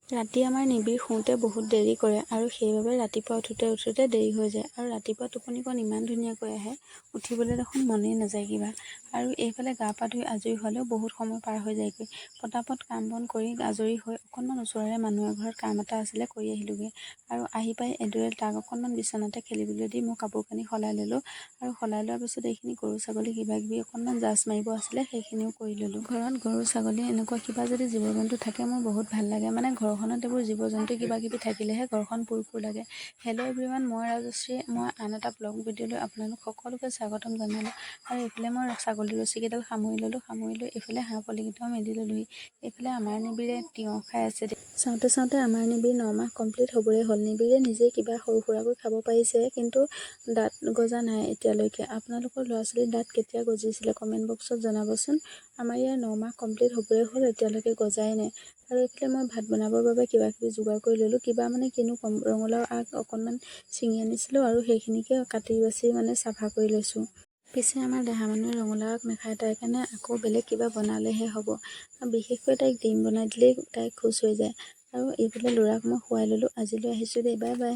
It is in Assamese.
ৰাতি আমাৰ নিবিড় শুওঁতে বহুত দেৰি কৰে আৰু সেইবাবে ৰাতিপুৱা উঠোতে দেৰি হৈ যায় আৰু ৰাতিপুৱা টোপনিকণ ইমান ধুনীয়াকৈ আহে, উঠিবলৈ দেখোন মনেই নাযায় কিবা। আৰু এইফালে গা পা ধুই আজৰি হ'লেও বহুত সময় পাৰ হৈ যায়গৈ। পটাপট কাম বন কৰি আজৰি হৈ অকণমান ওচৰৰে মানুহৰ ঘৰত কাম এটা আছিলে কৰি আহিলোগৈ আৰু আহি পাই এদৰে তাক অকণমান বিচনাতে খেলিবলৈ দি মই কাপোৰ কানি সলাই ল'লোঁ আৰু সলাই লোৱাৰ পিছত এইখিনি গৰু ছাগলী কিবাকিবি অকণমান জাজ মাৰিব আছিলে সেইখিনিও কৰি ল'লোঁ। ঘৰত গৰু ছাগলী এনেকুৱা কিবা যদি জীৱ জন্তু থাকে মোৰ বহুত ভাল লাগে, মানে ঘৰখনত এইবোৰ জীৱ জন্তু কিবা কিবি থাকিলেহে ঘৰখন পুৰপুৰ লাগে। হেল্ল' এভৰিৱান, মই ৰাজশ্ৰী। মই আন এটা ব্লগ ভিডিঅ'লৈ আপোনালোক সকলোকে স্বাগতম জনালোঁ। আৰু এইফালে মই ছাগলী ৰছীকেইডাল সামৰি ল'লোঁ, সামৰি লৈ এইফালে হাঁহ পোৱালিকেইটাও মেলি ল'লোহি। এইফালে আমাৰ নিবিড়ে তিয়ঁহ খাই আছে। চাওঁতে চাওঁতে আমাৰ নিবিড় 9 মাহ কমপ্লিট হ'বৰে হ'ল। নিবিড়ে নিজে কিবা সৰু সুৰাকৈ খাব পাৰিছে, কিন্তু দাঁত গজা নাই এতিয়ালৈকে। আপোনালোকৰ ল'ৰা ছোৱালীৰ দাঁত কেতিয়া গজিছিলে কমেণ্ট বক্সত জনাবচোন। আমাৰ ইয়াৰ 9 মাহ কমপ্লিট হ'বৰে হ'ল, এতিয়ালৈকে গজাই নাই। আৰু এইফালে মই ভাত বনাবৰ বাবে কিবা কিবি যোগাৰ কৰি ল'লোঁ। কিবা মানে কিনো কম, ৰঙালাও আগ অকণমান ছিঙি আনিছিলোঁ আৰু সেইখিনিকে কাটি বাছি মানে চাফা কৰি লৈছোঁ। পিছে আমাৰ দেহা মানুহে ৰঙালাও আগ নাখায়, তাইৰ কাৰণে আকৌ বেলেগ কিবা বনালেহে হ'ব। বিশেষকৈ তাইক ডিম বনাই দিলেই তাই খুচ হৈ যায়। আৰু এইফালে ল'ৰাক মই শুৱাই ল'লোঁ। আজিলৈ আহিছোঁ দেই, বাই বাই।